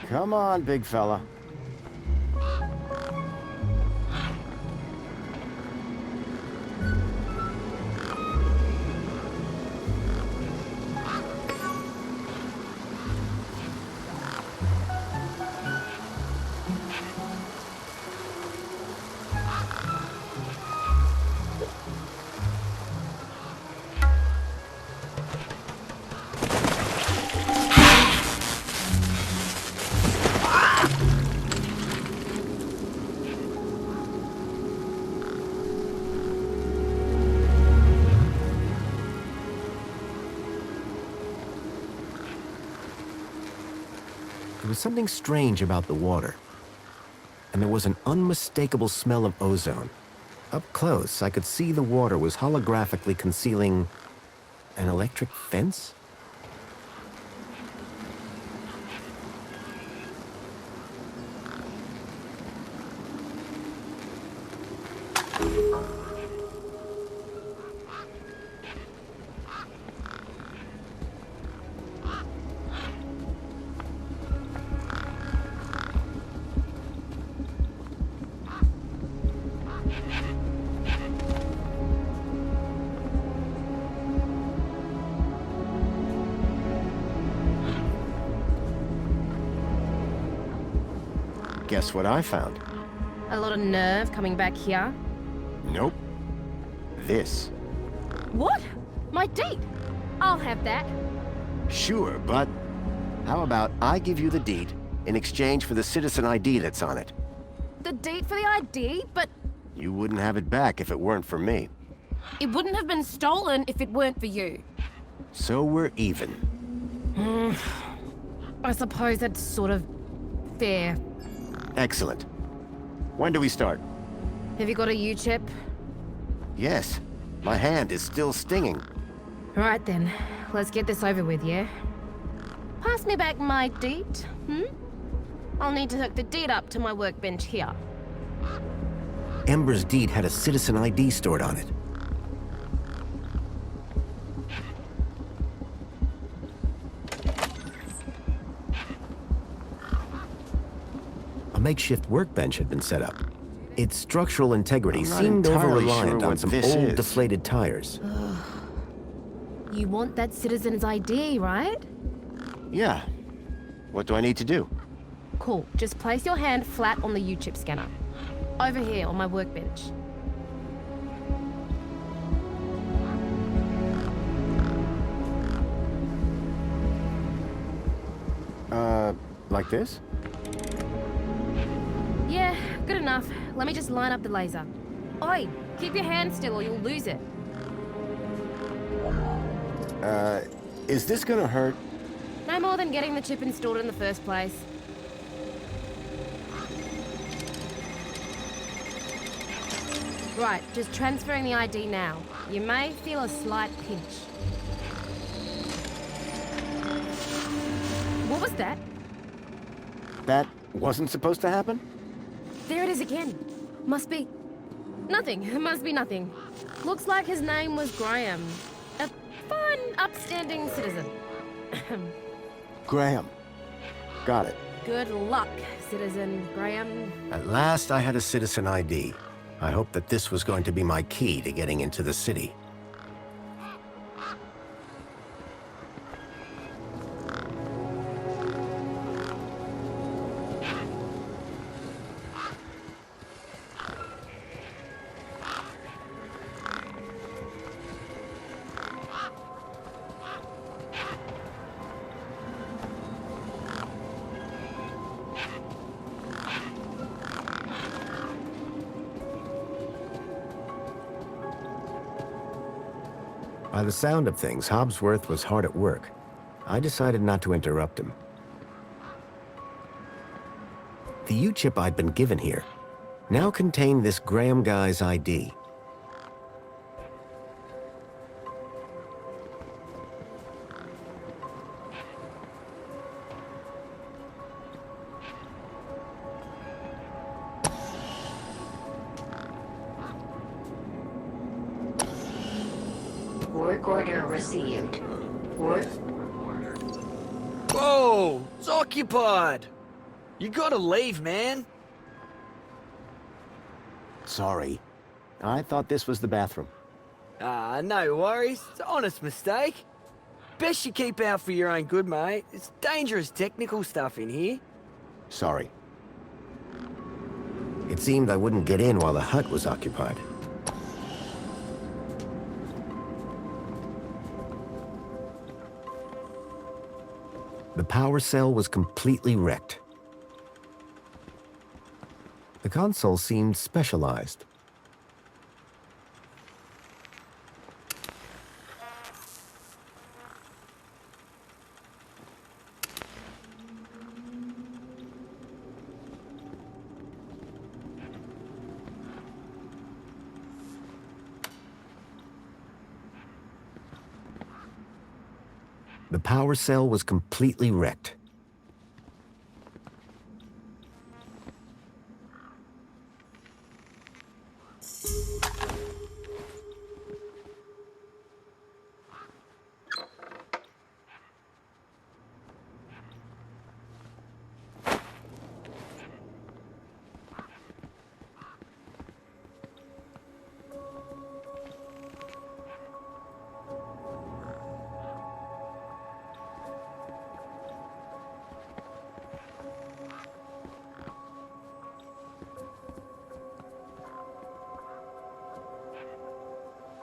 Come on, big fella. There was something strange about the water, and there was an unmistakable smell of ozone. Up close, I could see the water was holographically concealing an electric fence. Guess what I found? A lot of nerve coming back here. Nope. This. What? My deed? I'll have that. Sure, but how about I give you the deed in exchange for the citizen ID that's on it? The deed for the ID? But You wouldn't have it back if it weren't for me. it wouldn't have been stolen if it weren't for you. So we're even. I suppose that's sort of fair. Excellent. When do we start? Have you got a U-chip? Yes. My hand is still stinging. Right then, let's get this over with, yeah? Pass me back my deed, I'll need to hook the deed up to my workbench here. Ember's deed had a citizen ID stored on it. A makeshift workbench had been set up. Its structural integrity seemed over-reliant on some old, deflated tires. You want that citizen's ID, right? Yeah. What do I need to do? Cool, just place your hand flat on the U-chip scanner. Over here on my workbench. Like this? Yeah, good enough. Let me just line up the laser. Oi, keep your hand still or you'll lose it. Is this gonna hurt? No more than getting the chip installed in the first place. Right, just transferring the ID now. You may feel a slight pinch. What was that? That wasn't supposed to happen? There it is again. Must be... nothing. It must be nothing. Looks like his name was Graham. A fine, upstanding citizen. Graham. Got it. Good luck, Citizen Graham. At last I had a citizen ID. I hoped that this was going to be my key to getting into the city. By the sound of things, Hobsworth was hard at work. I decided not to interrupt him. The U-chip I'd been given here now contained this Graham guy's ID. Work order received. Work. Whoa! It's occupied! You gotta leave, man. Sorry. I thought this was the bathroom. Ah, no worries. It's an honest mistake. Best you keep out for your own good, mate. It's dangerous technical stuff in here. Sorry. It seemed I wouldn't get in while the hut was occupied. The power cell was completely wrecked. The console seemed specialized. The power cell was completely wrecked.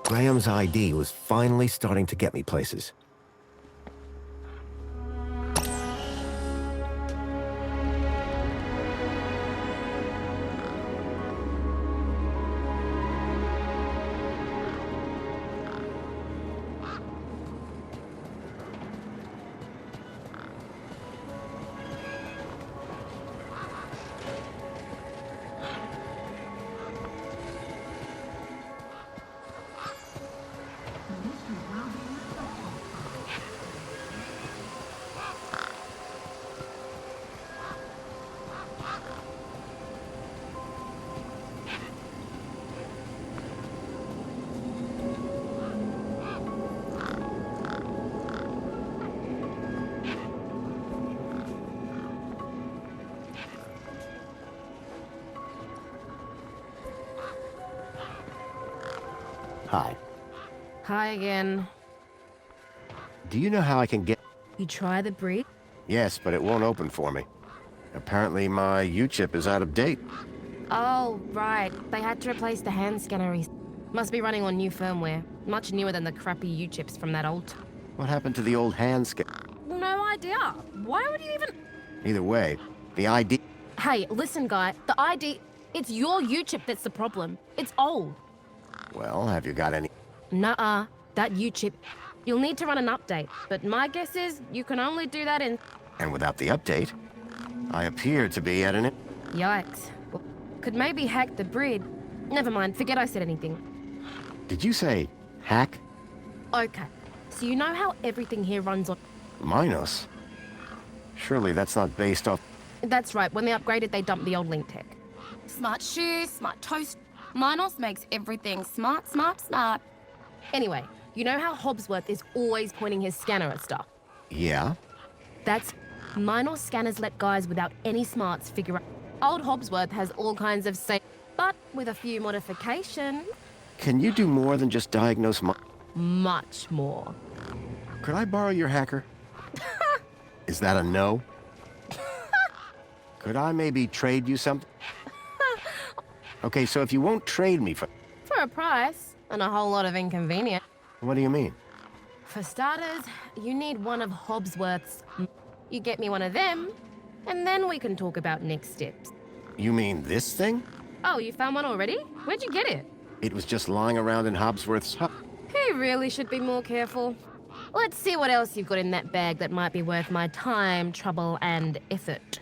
Graham's ID was finally starting to get me places. Hi. Hi again. Do you know how I can get... You try the bridge? Yes, but it won't open for me. Apparently my U-chip is out of date. Oh, right. They had to replace the hand scanner. Must be running on new firmware. Much newer than the crappy U-chips from that old... What happened to the old hand scan? No idea. Why would you even... Either way, the ID... Hey, listen, guy. The ID... It's your U-chip that's the problem. It's old. Well, have you got any... Nuh-uh. That U-chip... You'll need to run an update, but my guess is you can only do that in... And without the update, I appear to be at an... Yikes. Well, could maybe hack the bridge. Never mind, forget I said anything. Did you say hack? Okay, so you know how everything here runs on... Minos? Surely that's not based off... That's right, when they upgraded, they dumped the old link tech. Smart shoes, smart toast. Minos makes everything smart, smart, smart. Anyway, you know how Hobsworth is always pointing his scanner at stuff? Yeah? That's... Minos scanners let guys without any smarts figure out... Old Hobsworth has all kinds of safe... But with a few modifications... Can you do more than just diagnose my... Much more. Could I borrow your hacker? Is that a no? Could I maybe trade you something? Okay, so if you won't trade me for... For a price, and a whole lot of inconvenience. What do you mean? For starters, you need one of Hobsworth's... You get me one of them, and then we can talk about next steps. You mean this thing? Oh, you found one already? Where'd you get it? It was just lying around in Hobsworth's hut. He really should be more careful. Let's see what else you've got in that bag that might be worth my time, trouble, and effort.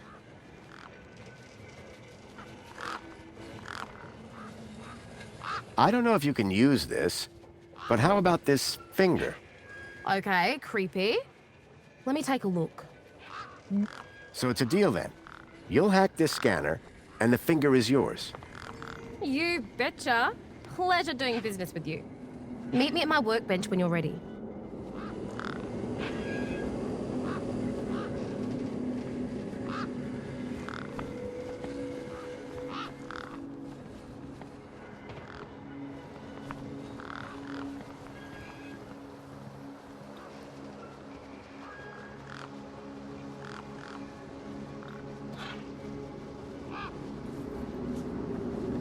I don't know if you can use this, but how about this finger? Okay, creepy. Let me take a look. So it's a deal then. You'll hack this scanner, and the finger is yours. You betcha. Pleasure doing business with you. Meet me at my workbench when you're ready.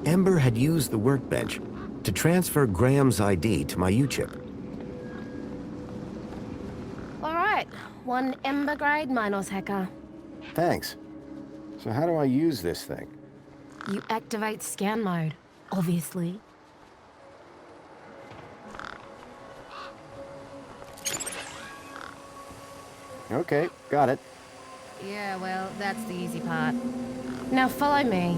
Ember had used the workbench to transfer Graham's ID to my U-chip. All right, one Ember grade Minos hacker. Thanks. So how do I use this thing? You activate scan mode, obviously. Okay, got it. Yeah, well, that's the easy part. Now follow me.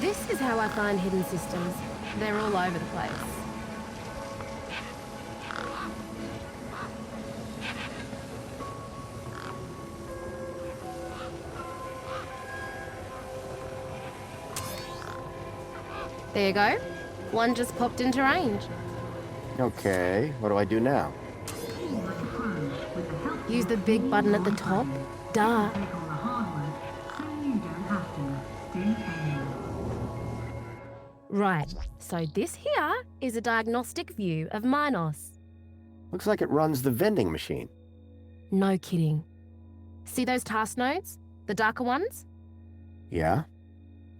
This is how I find hidden systems. They're all over the place. There you go. One just popped into range. Okay, what do I do now? Use the big button at the top. Duh. Right, so this here is a diagnostic view of Minos. Looks like it runs the vending machine. No kidding. See those task nodes? The darker ones? Yeah?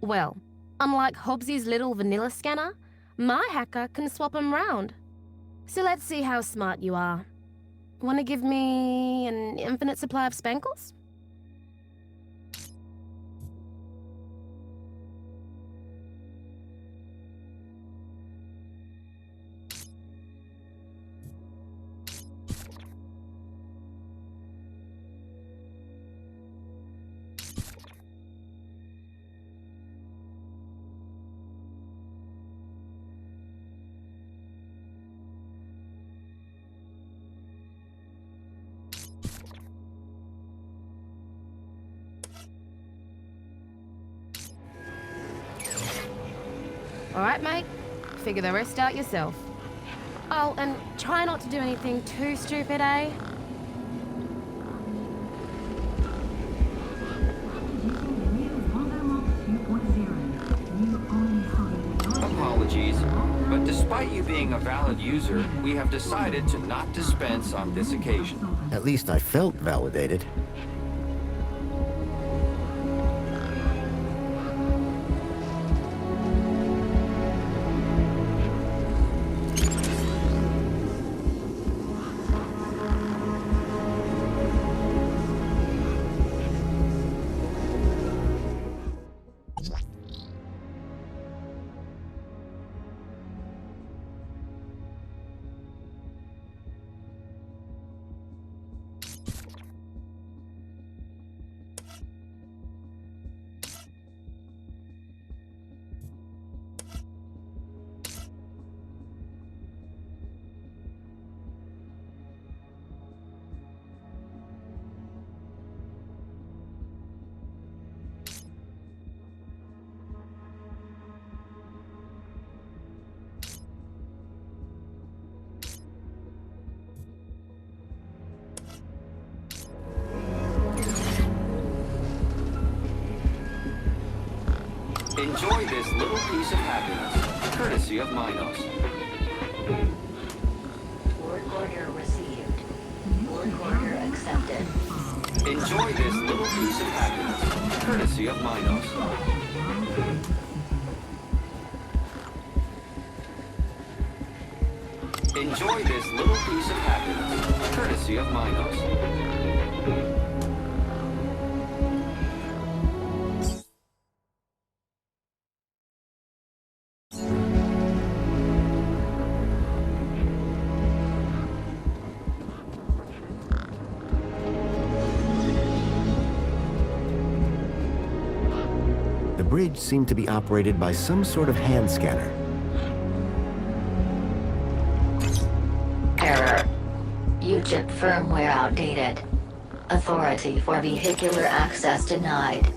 Well, unlike Hobbsy's little vanilla scanner, my hacker can swap them round. So let's see how smart you are. Want to give me an infinite supply of spankles? All right, mate. Figure the rest out yourself. Oh, and try not to do anything too stupid, eh? Apologies, but despite you being a valid user, we have decided to not dispense on this occasion. At least I felt validated. Enjoy this little piece of happiness, courtesy of Minos. Work order received. Work order accepted. Enjoy this little piece of happiness, courtesy of Minos. Enjoy this little piece of happiness, courtesy of Minos. bridge seemed to be operated by some sort of hand scanner. Error. UChip firmware outdated. Authority for vehicular access denied.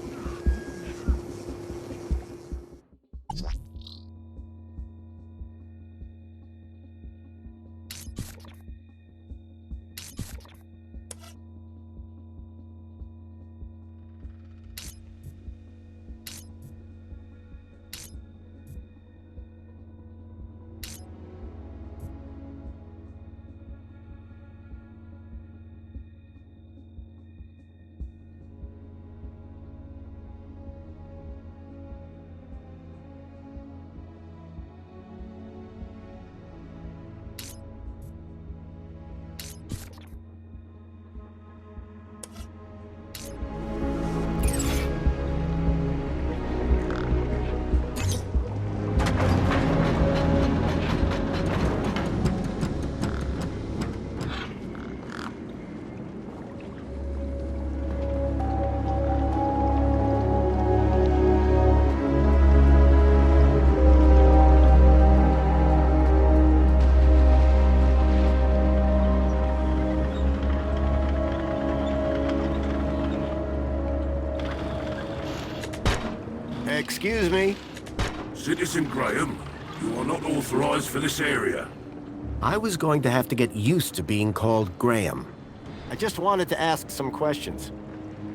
Excuse me. Citizen Graham, you are not authorized for this area. I was going to have to get used to being called Graham. I just wanted to ask some questions.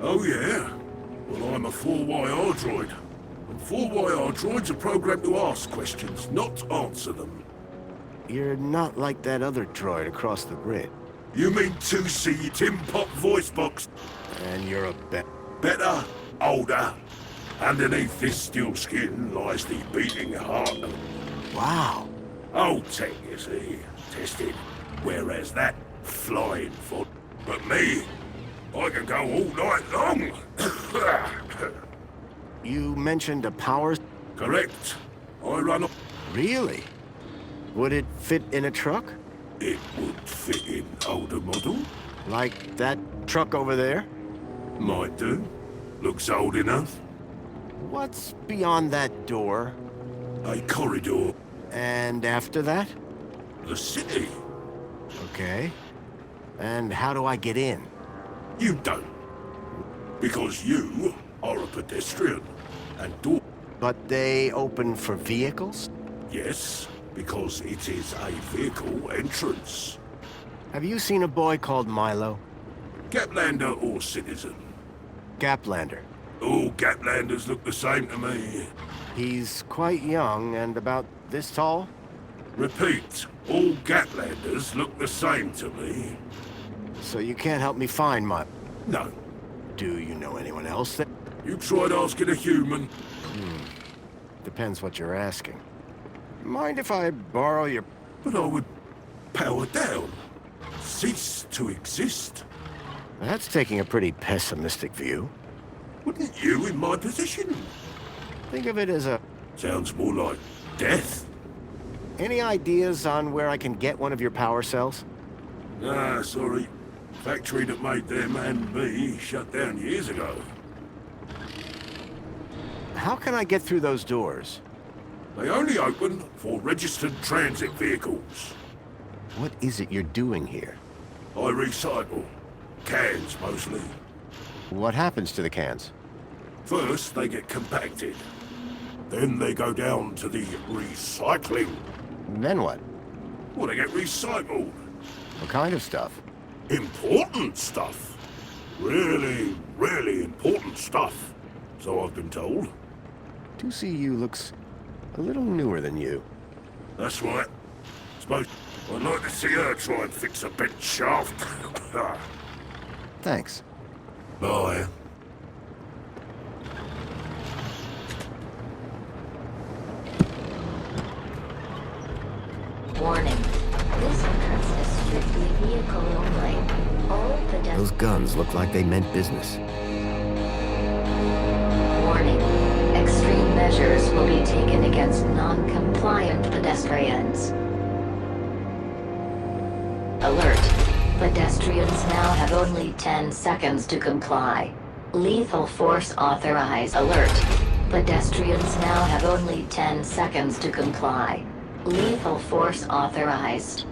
Oh yeah? Well, I'm a 4YR droid. And 4YR droids are programmed to ask questions, not answer them. You're not like that other droid across the grid. You mean 2C Tim Pop voice box? And you're a Better, older. Underneath this steel skin lies the beating heart of... Wow. Old tech, you see. Tested. Whereas that, flying foot. But me, I can go all night long. You mentioned a power... Correct. I run... Really? Would it fit in a truck? It would fit in older model. Like that truck over there? Might do. Looks old enough. What's beyond that door? A corridor. And after that? The city. Okay. And how do I get in? You don't. Because you are a pedestrian. And door... But they open for vehicles? Yes, because it is a vehicle entrance. Have you seen a boy called Milo? Gaplander or citizen? Gaplander. All Gatlanders look the same to me. He's quite young and about this tall? Repeat, all Gatlanders look the same to me. So you can't help me find my... No. Do you know anyone else that... You tried asking a human? Depends what you're asking. Mind if I borrow your... But I would power down. Cease to exist. That's taking a pretty pessimistic view. Wouldn't you in my position? Think of it as a... Sounds more like death. Any ideas on where I can get one of your power cells? Ah, sorry. Factory that made them and me shut down years ago. How can I get through those doors? They only open for registered transit vehicles. What is it you're doing here? I recycle. Cans, mostly. What happens to the cans? First, they get compacted. Then they go down to the recycling. Then what? Well, they get recycled. What kind of stuff? Important stuff. Really, really important stuff. So I've been told. 2CU looks a little newer than you. That's right. Suppose I'd like to see her try and fix a bent shaft. Thanks. Bye. Warning. This entrance is strictly vehicle only. All pedestrians... Those guns look like they meant business. Warning. Extreme measures will be taken against non-compliant pedestrians. Alert. Pedestrians now have only 10 seconds to comply. Lethal force authorized. Alert. Pedestrians now have only 10 seconds to comply. Lethal force authorized.